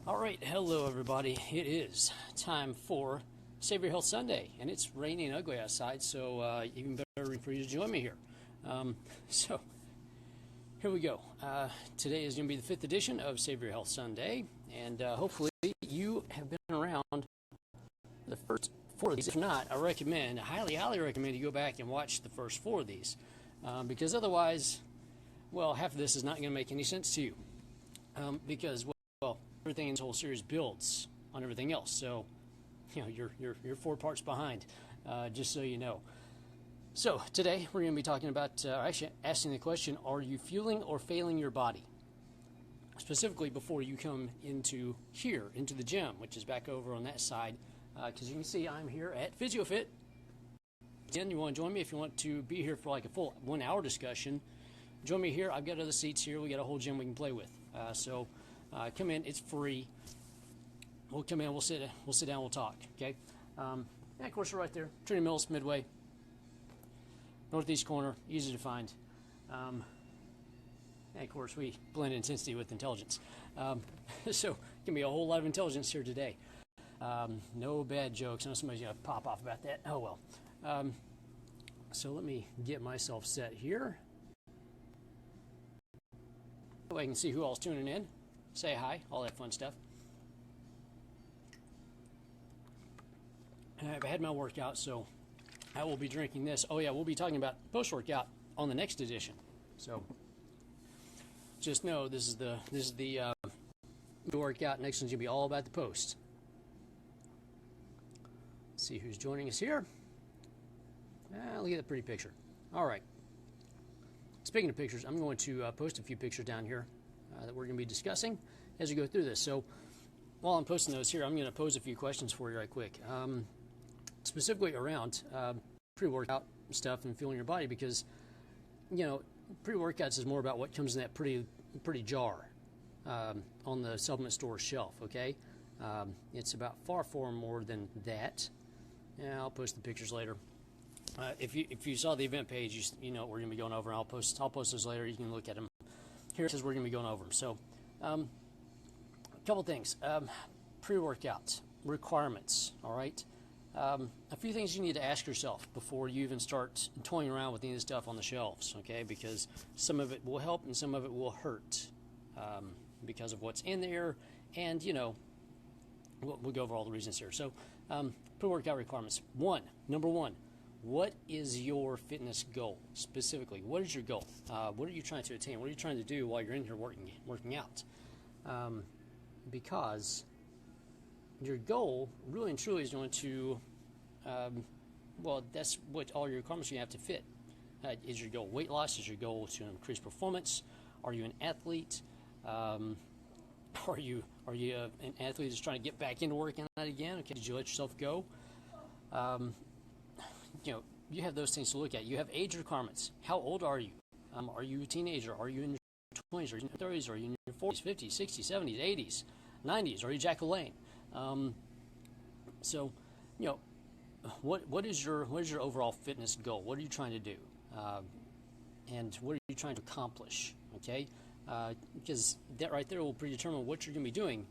All right, hello everybody. It is time for Save Your Health Sunday, and it's raining ugly outside, so even better for you to join me here. So here we go. Today is going to be the 5th edition of Save Your Health Sunday, and hopefully you have been around the first 4 of these. If not, I highly recommend you go back and watch the first 4 of these, because otherwise, well, half of this is not going to make any sense to you, because well, everything in this whole series builds on everything else. So, you're 4 parts behind, just so you know. So today we're going to be talking about, actually asking the question: are you fueling or failing your body? Specifically, before you come into the gym, which is back over on that side, because you can see I'm here at PhysioFit. Again, you want to join me if you want to be here for like a full 1 hour discussion. Join me here. I've got other seats here. We got a whole gym we can play with. So come in. It's free. We'll come in. We'll sit down. We'll talk. Okay. And of course, we're right there. Trinity Mills, Midway, northeast corner, easy to find. And of course, we blend intensity with intelligence. So give me a whole lot of intelligence here today. No bad jokes. I know somebody's gonna pop off about that. Oh well. So let me get myself set here. That way I can see who all's tuning in. Say hi, all that fun stuff. And I've had my workout, so I will be drinking this. Oh yeah, we'll be talking about post-workout on the next edition. So just know this is the workout. Next one's gonna be all about the post. Let's see who's joining us here. Look at that pretty picture. All right. Speaking of pictures, I'm going to post a few pictures down here that we're going to be discussing as we go through this. So while I'm posting those here, I'm going to pose a few questions for you right quick, specifically around pre-workout stuff and fueling your body, because pre-workouts is more about what comes in that pretty jar on the supplement store shelf. Okay, it's about far more than that. Yeah, I'll post the pictures later. If you saw the event page, you know what we're going to be going over. And I'll post those later. You can look at them. Here it says we're going to be going over them. So, a couple things. Pre-workout requirements. All right. A few things you need to ask yourself before you even start toying around with any of the stuff on the shelves. Okay, because some of it will help and some of it will hurt because of what's in there. And we'll go over all the reasons here. So, pre-workout requirements. Number one. What is your fitness goal specifically? What is your goal? What are you trying to attain? What are you trying to do while you're in here working out? Because your goal really and truly is going to, that's what all your requirements you have to fit. Is your goal weight loss? Is your goal to increase performance? Are you an athlete? Are you an athlete that's trying to get back into working out again? Okay, did you let yourself go? You have those things to look at. You have age requirements. How old are you? Are you a teenager? Are you in your 20s? Are you in your 30s? Are you in your 40s, 50s, 60s, 70s, 80s, 90s? Are you Jack LaLanne? So, what is your overall fitness goal? What are you trying to do? And what are you trying to accomplish? Okay, because that right there will predetermine what you're going to be doing.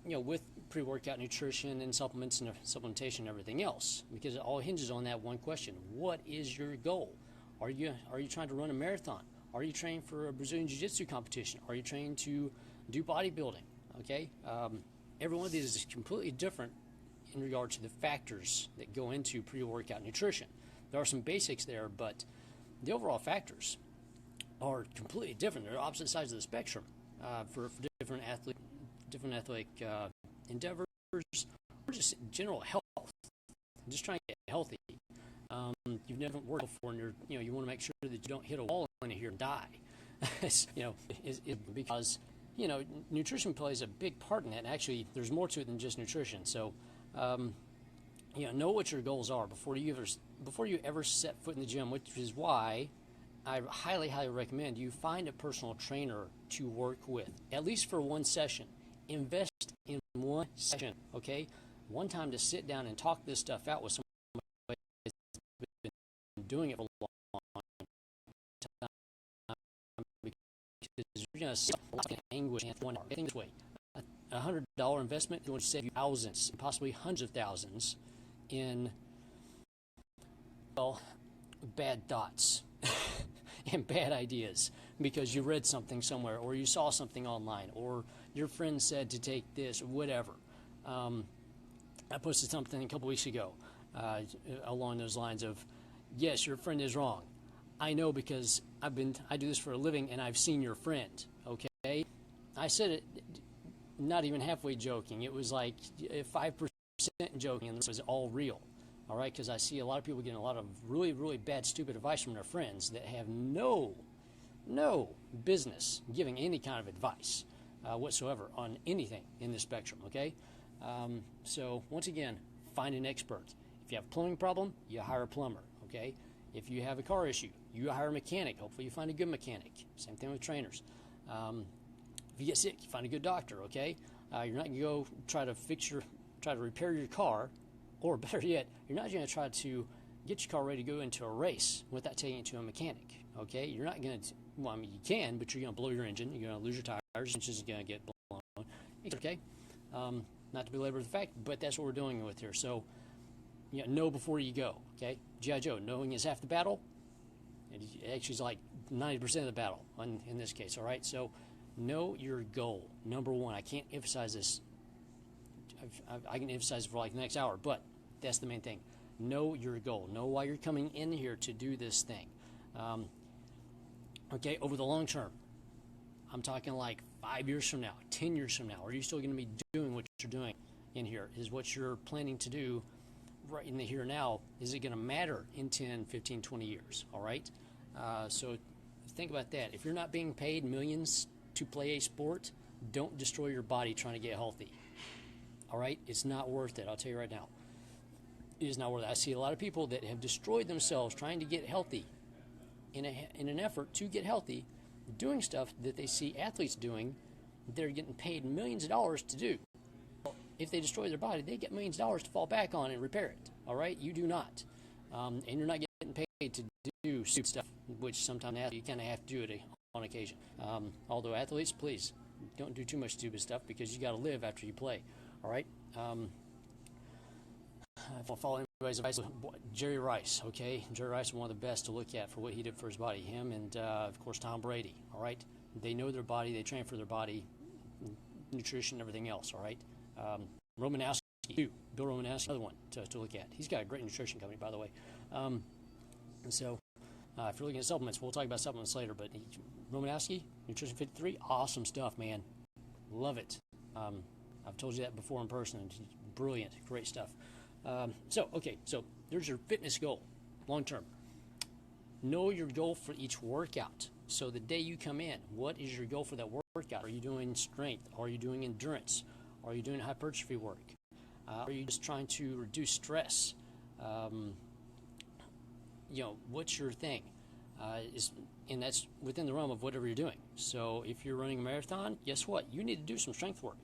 With pre-workout nutrition and supplements and supplementation and everything else, because it all hinges on that one question: what is your goal? Are you trying to run a marathon? Are you training for a Brazilian Jiu-Jitsu competition? Are you training to do bodybuilding? Okay, every one of these is completely different in regard to the factors that go into pre-workout nutrition. There are some basics there, but the overall factors are completely different. They're opposite sides of the spectrum for different athletic endeavors, or just general health. Just trying to get healthy. You've never worked before, and you want to make sure that you don't hit a wall in here and die. Because nutrition plays a big part in that. And actually, there's more to it than just nutrition. So, know what your goals are before you ever set foot in the gym, which is why I highly recommend you find a personal trainer to work with, at least for one session. Invest in one session, okay? One time to sit down and talk this stuff out with somebody that's been doing it for a long time, because you're going to see a lot of anguish in 1 hour. I think this way. $100 investment is going to save you thousands, possibly hundreds of thousands in, well, bad thoughts and bad ideas because you read something somewhere or you saw something online or your friend said to take this or whatever. I posted something a couple weeks ago along those lines of, yes, your friend is wrong. I know because I do this for a living and I've seen your friend, okay? I said it not even halfway joking. It was like 5% joking, and this was all real, all right? Because I see a lot of people getting a lot of really, really bad, stupid advice from their friends that have no business giving any kind of advice whatsoever on anything in this spectrum, okay? So, once again, find an expert. If you have a plumbing problem, you hire a plumber, okay? If you have a car issue, you hire a mechanic. Hopefully you find a good mechanic. Same thing with trainers. If you get sick, you find a good doctor, okay? You're not going to go try to repair your car, or better yet, you're not going to try to get your car ready to go into a race without taking it to a mechanic, okay? You're not going to, well, I mean, you can, but you're going to blow your engine, you're going to lose your tires, your engine's going to get blown. It's okay. Not to belabor the fact, but that's what we're dealing with here. So, know before you go, okay? G.I. Joe, knowing is half the battle. And actually, it's like 90% of the battle in this case, all right? So, know your goal. Number one, I can't emphasize this. I can emphasize it for like the next hour, but that's the main thing. Know your goal. Know why you're coming in here to do this thing. Okay, over the long term, I'm talking like 5 years from now, 10 years from now, are you still going to be doing what you're doing in here? Is what you're planning to do right in the here and now, is it going to matter in 10, 15, 20 years? All right? So think about that. If you're not being paid millions to play a sport, don't destroy your body trying to get healthy. All right? It's not worth it. I'll tell you right now. It is not worth it. I see a lot of people that have destroyed themselves trying to get healthy in an effort to get healthy, doing stuff that they see athletes doing, they're getting paid millions of dollars to do. If they destroy their body, they get millions of dollars to fall back on and repair it. All right? You do not. And you're not getting paid to do stupid stuff, which sometimes you kind of have to do it on occasion. Although athletes, please, don't do too much stupid stuff because you got to live after you play. All right? If I follow anybody's advice, Jerry Rice, okay? Jerry Rice is one of the best to look at for what he did for his body. Him and, of course, Tom Brady, all right? They know their body. They train for their body, nutrition, everything else, all right? Romanowski, too. Bill Romanowski, another one to look at. He's got a great nutrition company, by the way. And so if you're looking at supplements, we'll talk about supplements later, but Romanowski, Nutrition 53, awesome stuff, man. Love it. I've told you that before in person. It's brilliant, great stuff. So there's your fitness goal, long term. Know your goal for each workout. So the day you come in, what is your goal for that workout? Are you doing strength? Are you doing endurance? Are you doing hypertrophy work? Are you just trying to reduce stress? What's your thing? And that's within the realm of whatever you're doing. So if you're running a marathon, guess what? You need to do some strength work.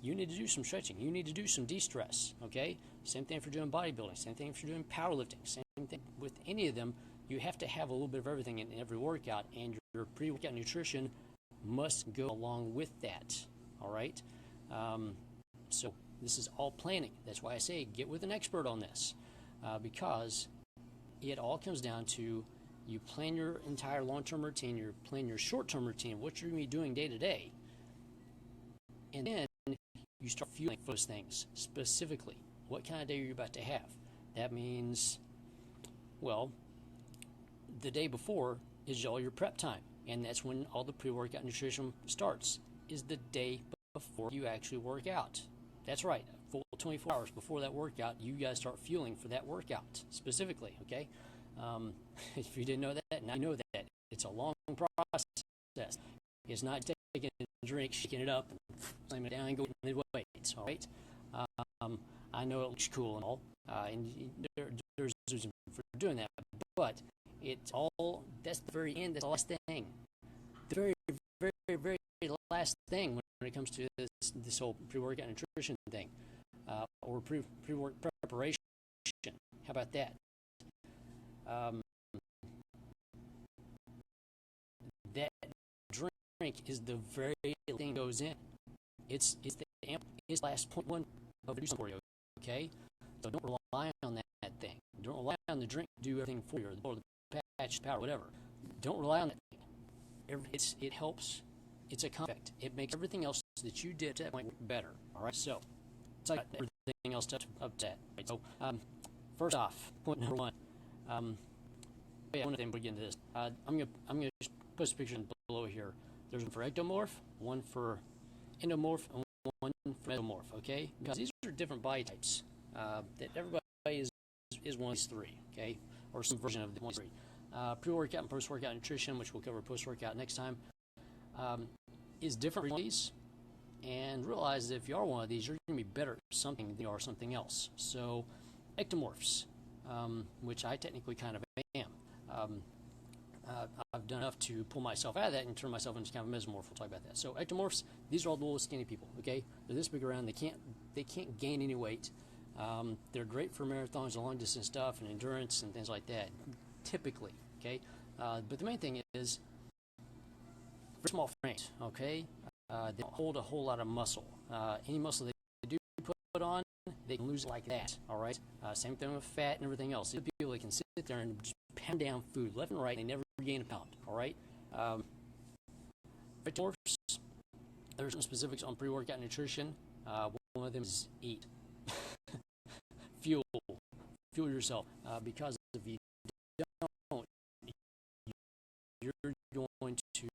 You need to do some stretching. You need to do some de-stress, okay? Same thing if you're doing bodybuilding. Same thing if you're doing powerlifting. Same thing with any of them. You have to have a little bit of everything in every workout, and your pre-workout nutrition must go along with that, all right? So this is all planning. That's why I say get with an expert on this, because it all comes down to you plan your entire long-term routine, you plan your short-term routine, what you're going to be doing day to day, and then you start fueling those things specifically. What kind of day are you about to have? That means, well, the day before is all your prep time, and that's when all the pre-workout nutrition starts, is the day before you actually work out. That's right, full 24 hours before that workout, you guys start fueling for that workout specifically, okay? If you didn't know that, now you know that. It's a long process. It's not taking a drink, shaking it up, and slamming it down and going mid-weights, all right? I know it looks cool and all, and there's reason for doing that, but it's all, that's the very end, that's the last thing. The very, very, very last thing when it comes to this whole pre-workout nutrition thing, or pre-work preparation. How about that? That drink is the very thing that goes in. It's amp is the last 0.1 of the for you, okay? So don't rely on that thing. Don't rely on the drink to do everything for you, or the patch, powder, whatever. Don't rely on that thing. It helps. It's a effect. It makes everything else that you did at that point better, all right? So it's like everything else up to that. Right? So first off, point number one. One thing we get into this. I'm gonna post a picture below here. There's one for ectomorph, one for endomorph, and one for mesomorph. Okay, because these are different body types that everybody is one of these three. Okay, or some version of the one of these three. Pre-workout and post-workout nutrition, which we'll cover post-workout next time, is different from these. And realize that if you are one of these, you're going to be better at something than you are something else. So, ectomorphs, which I technically kind of am. I've done enough to pull myself out of that and turn myself into kind of a mesomorph. We'll talk about that. So ectomorphs, these are all the little skinny people. Okay, they're this big around. They can't gain any weight. They're great for marathons and long distance stuff and endurance and things like that. Typically, okay. But the main thing is very small frames. Okay, they don't hold a whole lot of muscle. Any muscle they do put on, they can lose it like that. All right. Same thing with fat and everything else. These people that can sit there and just pound down food left and right, and they never gain a pound. All right. There's some specifics on pre-workout nutrition. One of them is eat. Fuel yourself, because if you don't, you're going to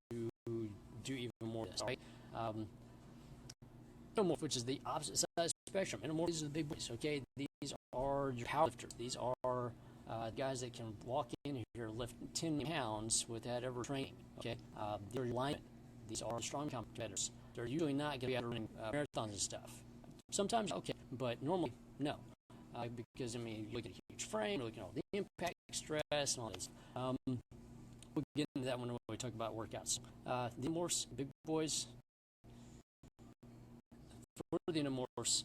do even more of this. Right. Endomorph, which is the opposite side of the spectrum. Endomorph, these are the big boys. Okay, these are your powerlifters. These are guys that can walk in here, lift 10 pounds without ever training. Okay, they're linemen. These are strong competitors. They're usually not going to be out running marathons and stuff. Sometimes, okay, but normally, no. Because, I mean, you look at a huge frame, you're looking at all the impact, stress, and all this. We'll get into that one when we talk about workouts. The endomorphs, big boys, for the endomorphs,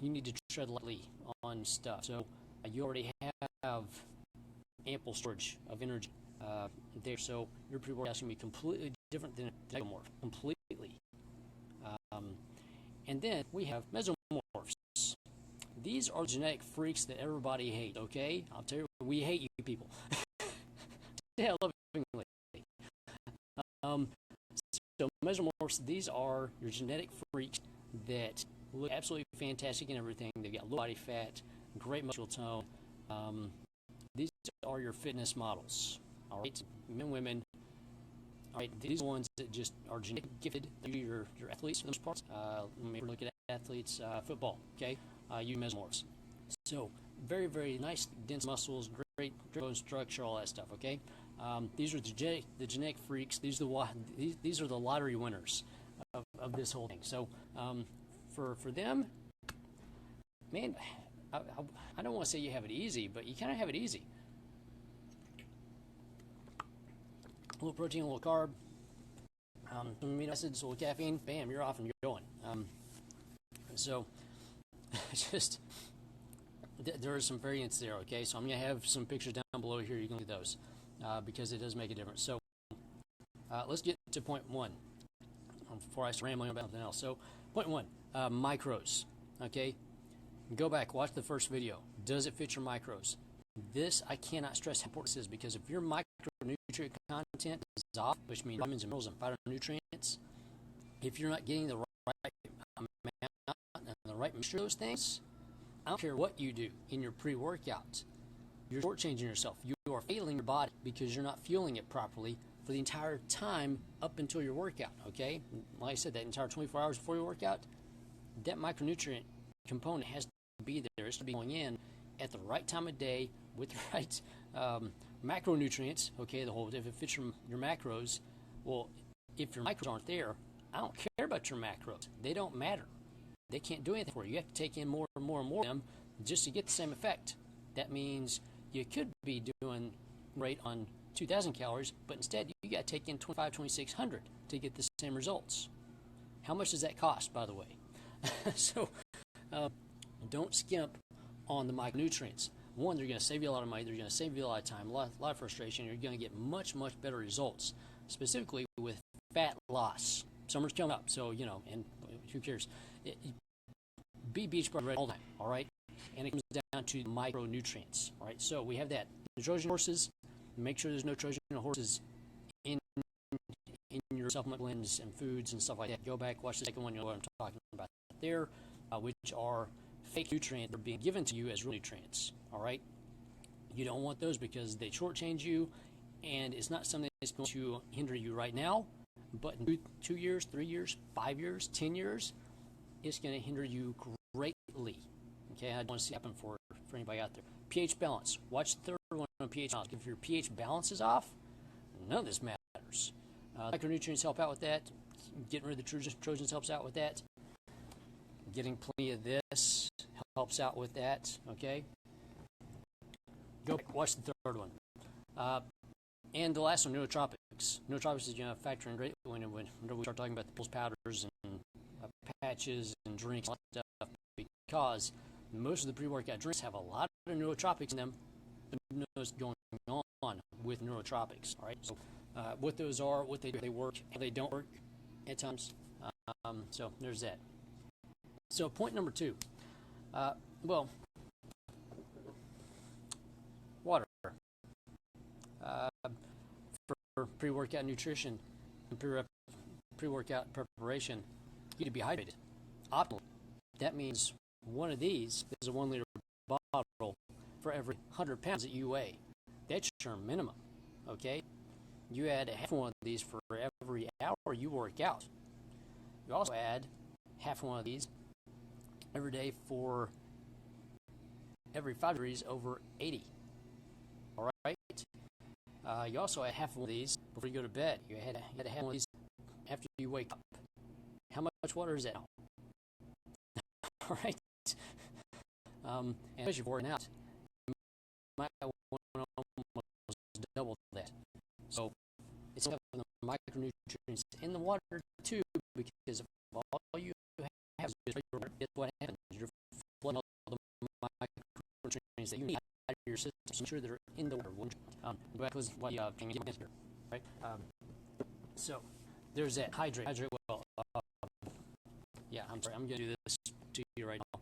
you need to tread lightly on stuff. So you already have ample storage of energy there. So your pre-workout is going to be completely different than the ectomorph, completely. And then we have mesomorphs. These are genetic freaks that everybody hates, okay? I'll tell you, we hate you people. Yeah, lovingly. So mesomorphs, these are your genetic freaks that look absolutely fantastic in everything. They've got low body fat, great muscle tone. These are your fitness models, all right? Men, women. All right, these are ones that just are genetically gifted. Your athletes for the most part. When we look at athletes, football, okay? You mesomorphs. So very, very nice, dense muscles, great bone structure, all that stuff, okay? These are the genetic freaks. These are the lottery winners of this whole thing. So for them, man, I don't want to say you have it easy, but you kind of have it easy. A little protein, a little carb, some amino acids, a little caffeine, bam, you're off and you're going. So just there are some variants there, okay? So I'm going to have some pictures down below here. You can look at those because it does make a difference. So let's get to point one before I start rambling about something else. So point one, macros, okay? Go back, watch the first video. Does it fit your macros? This, I cannot stress how important this is, because if your micronutrient content is off, which means vitamins and minerals and phytonutrients, if you're not getting the right amount and the right mixture of those things, I don't care what you do in your pre-workout, you're shortchanging yourself. You are failing your body because you're not fueling it properly for the entire time up until your workout, okay? Like I said, that entire 24 hours before your workout, that micronutrient component has to be there. It's to be going in at the right time of day with the right macronutrients, okay, if it fits your macros. Well, if your macros aren't there, I don't care about your macros. They don't matter. They can't do anything for you. You have to take in more and more and more of them just to get the same effect. That means you could be doing great on 2,000 calories, but instead you got to take in 2,600 to get the same results. How much does that cost, by the way? So don't skimp on the micronutrients. One, they're going to save you a lot of money. They're going to save you a lot of time, a lot of frustration. You're going to get much, much better results, specifically with fat loss. Summer's coming up, so, and who cares? be beach body ready all the time, all right? And it comes down to micronutrients, all right? So we have that. The Trojan horses, make sure there's no Trojan horses in your supplement blends and foods and stuff like that. Go back, watch the second one, you'll know what I'm talking about there, which are fake nutrients that are being given to you as real nutrients, all right? You don't want those because they shortchange you, and it's not something that's going to hinder you right now, but in 2 years, 3 years, 5 years, 10 years, it's going to hinder you greatly. Okay, I don't want to see it happen for anybody out there. pH balance. Watch the third one on pH balance. If your pH balance is off, none of this matters. Micronutrients help out with that. Getting rid of the Trojans helps out with that. Getting plenty of this helps out with that. Okay. Go back, watch the third one. And the last one, nootropics. Nootropics is a factor in great when we start talking about the pills, powders, and patches and drinks and all that stuff, because most of the pre-workout drinks have a lot of nootropics in them, but who knows what's going on with nootropics, all right? So what those are, what they do, they work, how they don't work at times. So there's that. So point number 2, water. For pre-workout nutrition and pre-workout preparation, you need to be hydrated optimally. That means one of these is a 1 liter bottle for every 100 pounds that you weigh. That's your minimum, okay? You add a half one of these for every hour you work out. You also add half one of these every day for every 5 degrees over 80. All right? You also add half one of these before you go to bed. You had to have one of these after you wake up. How much water is that? All right? And especially if you're working out, you might want to almost double that. So it's the micronutrients in the water too, because if all you have is what happens. You're flooding all the micronutrients that you need out of your system. So make sure they're in the water. That was what can get here, right? So there's that. Hydrate well. Yeah, I'm sorry. I'm going to do this to you right now.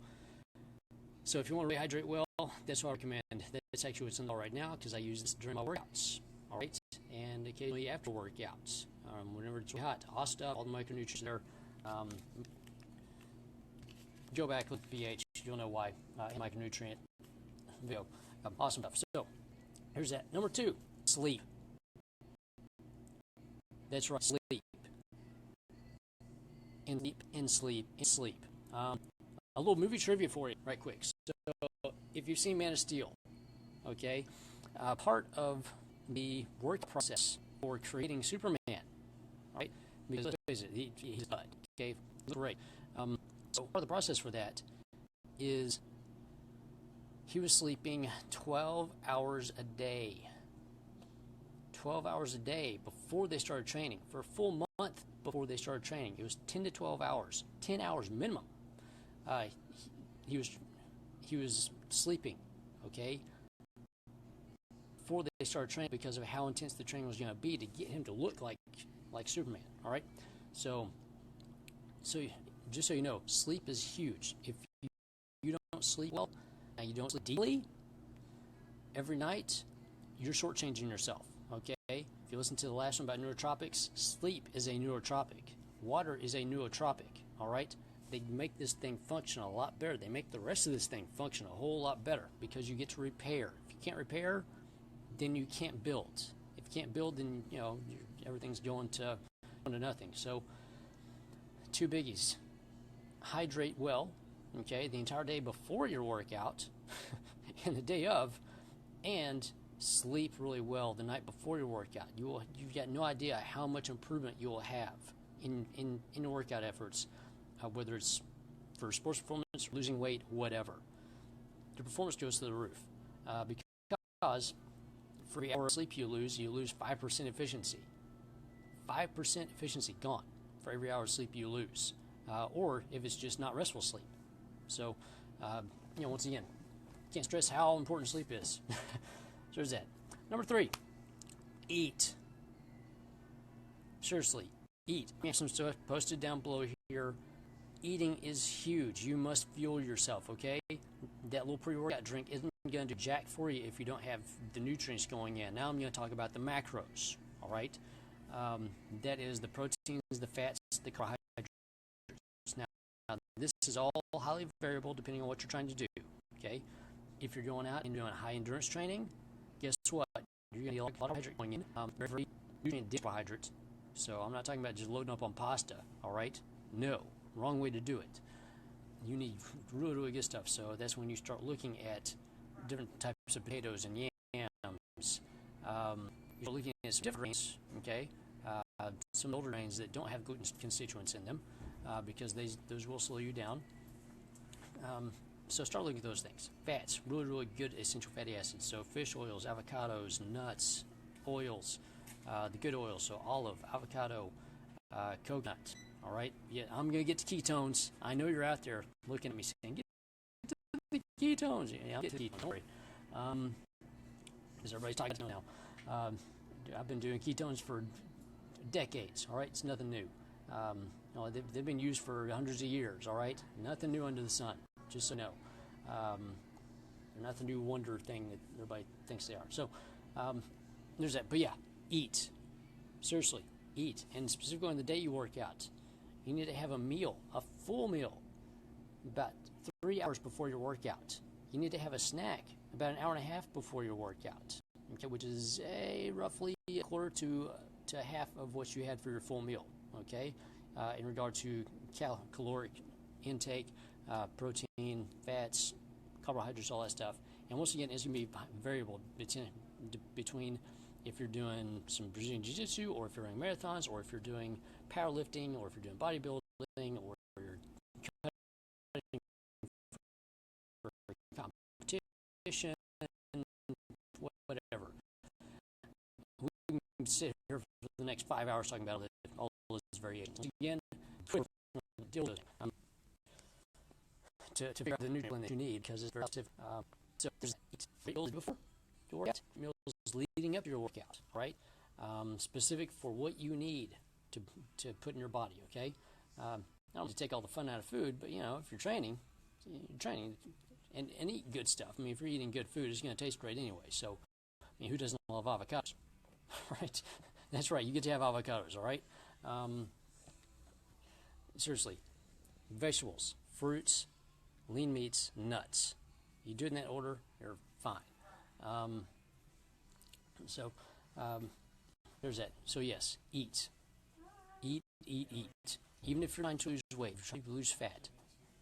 So if you want to hydrate well, that's what I recommend. That's actually what's in the right now, because I use this during my workouts. All right, and occasionally after workouts, whenever it's hot, hot stuff, all the micronutrients there. Go back with pH. You'll know why. Micronutrient video. Awesome stuff. So here's that. Number 2, sleep. That's right, sleep. In sleep. A little movie trivia for you, right quick. So if you've seen Man of Steel, okay, part of the work process for creating Superman, right? Because let's face it, he's bad, okay, great. So part of the process for that is he was sleeping 12 hours a day. 12 hours a day before they started training. For a full month before they started training, it was 10 to 12 hours, 10 hours minimum. He was sleeping, okay, before they started training, because of how intense the training was going to be to get him to look like Superman. All right, so just so you know, sleep is huge. If you don't sleep well and you don't sleep deeply every night, you're shortchanging yourself. Okay, if you listen to the last one about neurotropics, sleep is a neurotropic. Water is a nootropic. All right. They make this thing function a lot better. They make the rest of this thing function a whole lot better, because you get to repair. If you can't repair, then you can't build. If you can't build, then everything's going to nothing. So 2 biggies: hydrate well, okay, the entire day before your workout, and the day of, and sleep really well the night before your workout. You've got no idea how much improvement you will have in your workout efforts. Whether it's for sports performance, losing weight, whatever. The performance goes to the roof. Because for every hour of sleep you lose 5% efficiency. 5% efficiency gone for every hour of sleep you lose. Or if it's just not restful sleep. So, once again, can't stress how important sleep is. So there's that. Number 3, eat. Seriously, eat. I have some stuff posted down below here. eating is huge. You must fuel yourself, okay? That little pre-workout drink isn't going to do jack for you if you don't have the nutrients going in. Now I'm going to talk about the macros, all right? That is the proteins, the fats, the carbohydrates. Now, this is all highly variable depending on what you're trying to do, okay? If you're going out and doing high endurance training, guess what? You're going to get a lot of carbohydrate going in, very nutrient-dense carbohydrates. So I'm not talking about just loading up on pasta, all right? No, wrong way to do it. You need really, really good stuff. So that's when you start looking at different types of potatoes and yams. You're looking at some different grains, okay? Some older grains that don't have gluten constituents in them because those will slow you down. So start looking at those things. Fats, really, really good essential fatty acids. So fish oils, avocados, nuts, oils, the good oils. So olive, avocado, coconut. All right. Yeah, I'm going to get to ketones. I know you're out there looking at me saying, get to the ketones. Yeah, I'll get to the ketones. Don't worry. As everybody's talking now. I've been doing ketones for decades. All right. It's nothing new. They've been used for hundreds of years. All right. Nothing new under the sun. Just so you know. They're not the new wonder thing that everybody thinks they are. So there's that. But yeah, eat. Seriously, eat. And specifically on the day you work out, you need to have a meal, a full meal, about 3 hours before your workout. You need to have a snack about an hour and a half before your workout, okay, which is roughly a quarter to half of what you had for your full meal, okay, in regard to caloric intake, protein, fats, carbohydrates, all that stuff. And once again, it's going to be variable between if you're doing some Brazilian Jiu-Jitsu, or if you're running marathons, or if you're doing powerlifting, or if you're doing bodybuilding, or you're cutting for competition, whatever. We can sit here for the next 5 hours talking about all those variations. Again, deal with to figure out the nutrient that you need, because it's very sensitive. So there's meals before your workout, meals leading up to your workout, right? Specific for what you need to put in your body, okay? I don't want to take all the fun out of food, but, if you're training and eat good stuff. I mean, if you're eating good food, it's going to taste great anyway. So, who doesn't love avocados, right? That's right, you get to have avocados, all right? Seriously, vegetables, fruits, lean meats, nuts. You do it in that order, you're fine. There's that. So yes, eat. Even if you're trying to lose weight, if you're trying to lose fat,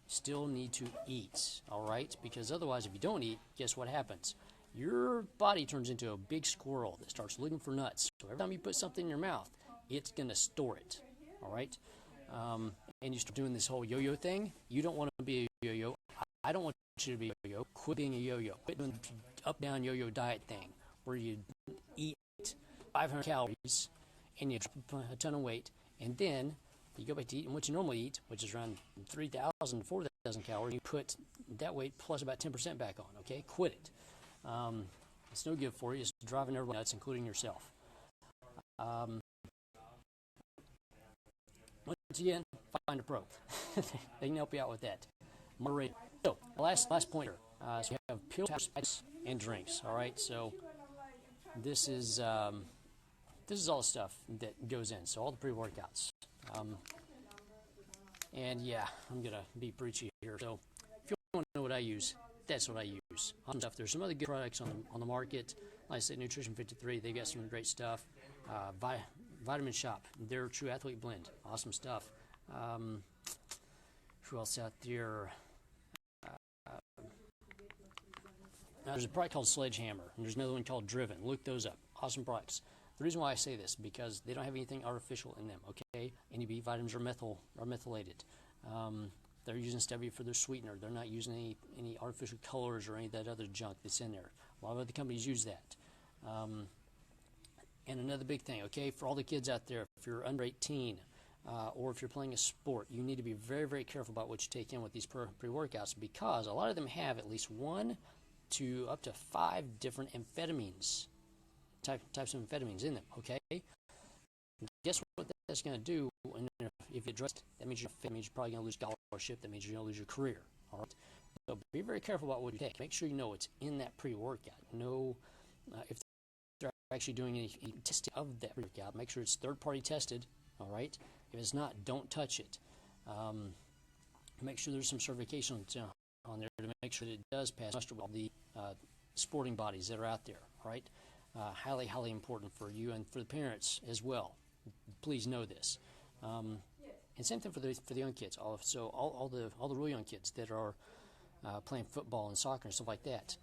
still need to eat, all right? Because otherwise, if you don't eat, guess what happens? Your body turns into a big squirrel that starts looking for nuts. So every time you put something in your mouth, it's going to store it, all right? And you start doing this whole yo-yo thing. You don't want to be a yo-yo. I don't want you to be a yo-yo. Quit being a yo-yo. Quit doing the up-down yo-yo diet thing where you eat 500 calories and you drop a ton of weight, and then you go back to eating what you normally eat, which is around 3,000 to 4,000 calories. You put that weight plus about 10% back on, okay? Quit it. It's no good for you. It's driving everyone nuts, including yourself. Once again, find a pro. They can help you out with that. Moderate. So, last point here. So we have pills, and drinks. All right. So this is all the stuff that goes in. So all the pre-workouts. And yeah, I'm gonna be preachy here. So if you want to know what I use, that's what I use. Stuff. There's some other good products on the market. Like I said, Nutrition 53. They got some great stuff. Vitamin Shop, their True Athlete Blend, awesome stuff. Who else out there? There's a product called Sledgehammer, and there's another one called Driven. Look those up. Awesome products. The reason why I say this, because they don't have anything artificial in them, okay? Any B vitamins are methylated. They're using stevia for their sweetener. They're not using any artificial colors or any of that other junk that's in there. A lot of other companies use that. And another big thing, okay, for all the kids out there, if you're under 18 or if you're playing a sport, you need to be very, very careful about what you take in with these pre-workouts, because a lot of them have at least 1 to up to 5 different amphetamines, types of amphetamines in them, okay? And guess what that's going to do and if you address it, that means you're probably going to lose scholarship. That means you're going to lose your career. All right. So be very careful about what you take. Make sure you know what's in that pre-workout. Know if they're actually doing any testing of that pre-workout. Make sure it's third-party tested. All right. If it's not, don't touch it. Make sure there's some certification on there to make sure that it does pass muster with all the sporting bodies that are out there. All right. Highly, highly important for you and for the parents as well. Please know this. And same thing for the young kids. So all the real young kids that are playing football and soccer and stuff like that.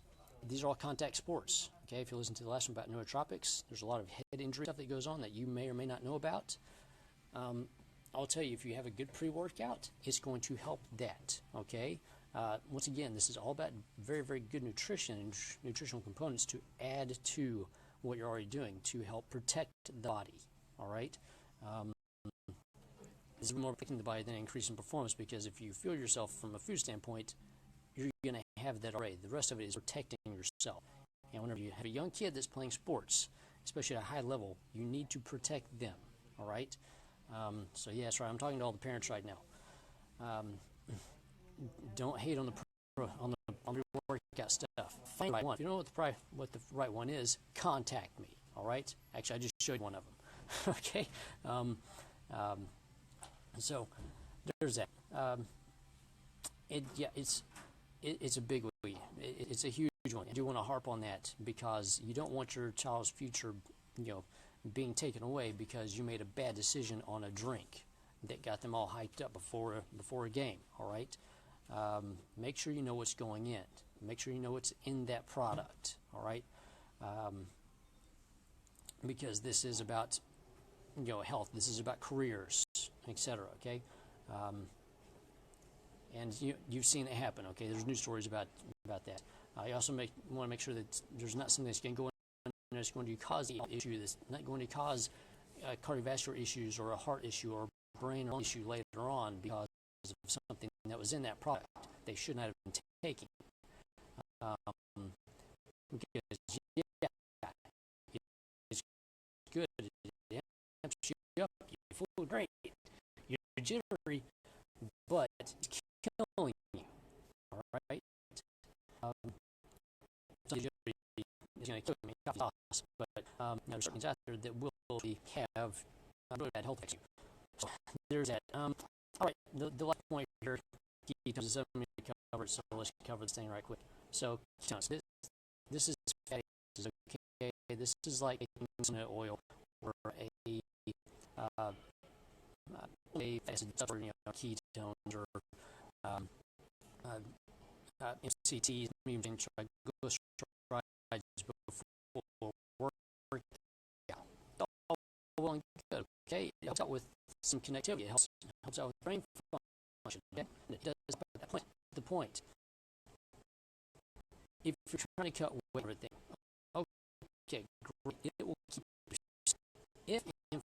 These are all contact sports. Okay, if you listen to the last one about nootropics, there's a lot of head injury stuff that goes on that you may or may not know about. I'll tell you, if you have a good pre-workout, it's going to help that. Okay. Once again, this is all about very, very good nutrition and nutritional components to add to what you're already doing to help protect the body. All right. This is more protecting the body than increasing performance, because if you fuel yourself from a food standpoint, you're going to have that already. The rest of it is protecting yourself. And whenever you have a young kid that's playing sports, especially at a high level, you need to protect them. All right. So yeah, that's right. I'm talking to all the parents right now. Don't hate on the pre-workout stuff. Find the right one. If you don't know what the right one is, contact me. All right. Actually, I just showed you one of them. Okay. So there's that. It's a big one. It's a huge one. I do want to harp on that because you don't want your child's future, being taken away because you made a bad decision on a drink that got them all hyped up before a game. All right. Make sure you know what's going in. Make sure you know what's in that product. All right. Because this is about health. This is about careers, etc. Okay. And you've seen it happen. Okay. There's news stories about that. You also want to make sure that there's not something that's going to go in that's going to cause the issue. That's not going to cause cardiovascular issues or a heart issue or a brain issue later on because of something that was in that product they should not have been taking. Because it's good. It amps you up. You feel great. You're jittery, but it's killing you. All right. It's going to kill me, but there's certain things out there that will have really bad health effects. So there's that. All right, the last point here, ketones is something to cover, so let's cover this thing right quick. So ketones, this is fatty acids, okay? This is like coconut oil or a acid stuff, or ketones or MCTs, even triglycerides before work. Yeah, all well and good. Okay, it helps out with some connectivity. It helps out with brain function. Okay, and it does that point. The point. If you're trying to cut weight, everything, okay, great. It will keep. If in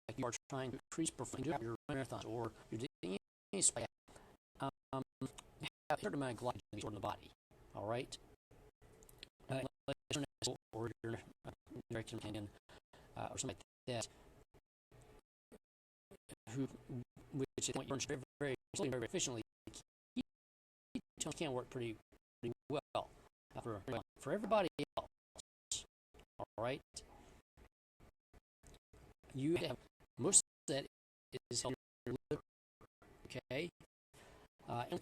fact you are trying to increase performance, your marathons or you're doing any sport, have a certain amount of glycogen stored in the body. All right. Or your American companion or something like that, which is burns very, very slowly, very efficiently. Ketones can work pretty well for everybody else. All right. You have most of that is in your liver. Okay. And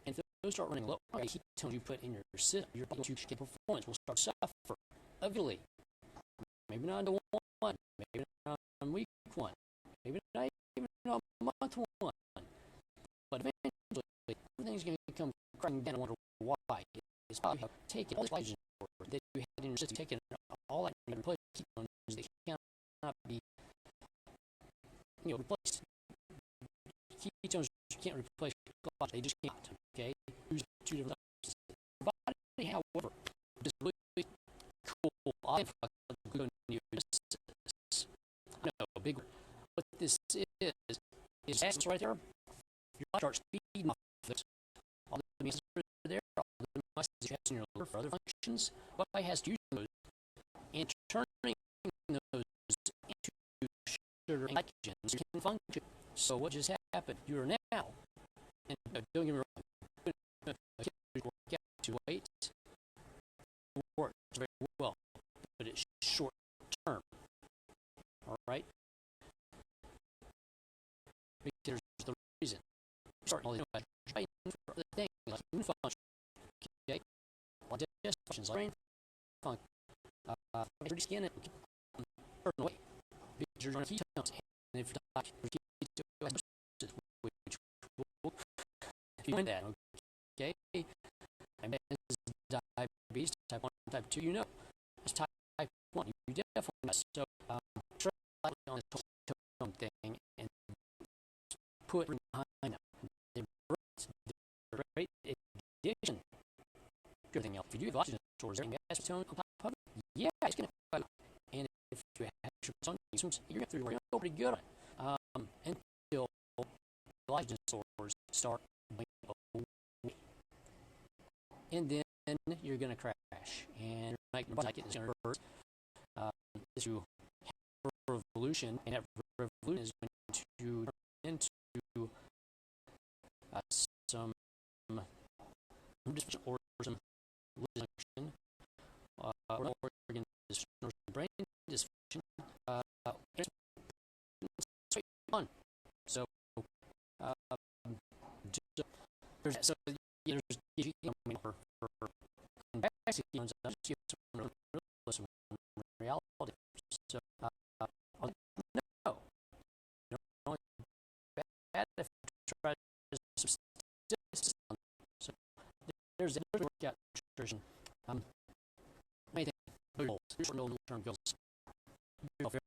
if those start running low, ketones you put in your system, your body performance will start to suffer eventually. Maybe not on one, maybe not on week one, maybe not even on month one. But eventually, everything's going to come crashing down. I wonder why. It's probably taken all this glycogen that you had in your system, taken all that and replaced ketones that cannot be replaced. Ketones can't replace glycogen. They just can't. Okay, use two different substances. The body, however, is really cool. I know, big. What this is acids right there. Your body starts feeding off this. All the amino acids are there. All the amino acids you have in your liver for other functions. What body has to use those and turning those into sugar and glycogens can function. So what just happened? You are now, and don't get me wrong, work out to weight works very well, but it's short term. All right. Because there's the reason. Start all these for other things like immune function, okay, like digestive functions, like brain function, your skin, and certain way. Because you're on ketones, and if you're not ketones, which will, if you find that, okay, and diabetes, type 1, type 2, you know, it's type 1, you definitely know. So, try on this ketone thing and put behind them. The great addiction. Everything else. If you do have oxygen stores and gas tone on top of it, yeah, it's going to fight. And if you have on you're going to go pretty good on it. Until the oxygen stores start going away. And then you're going to crash. And your body is going to reverse. This you have revolution, and that revolution is going to turn into some dysfunction or some dysfunction, organ dysfunction, or some brain dysfunction. Straight on. So, there's for ketones, I'll just give some reality. So, no, only bad if you try to subsist on. So, there's workout nutrition. Anything goals, short, middle, term goals. Very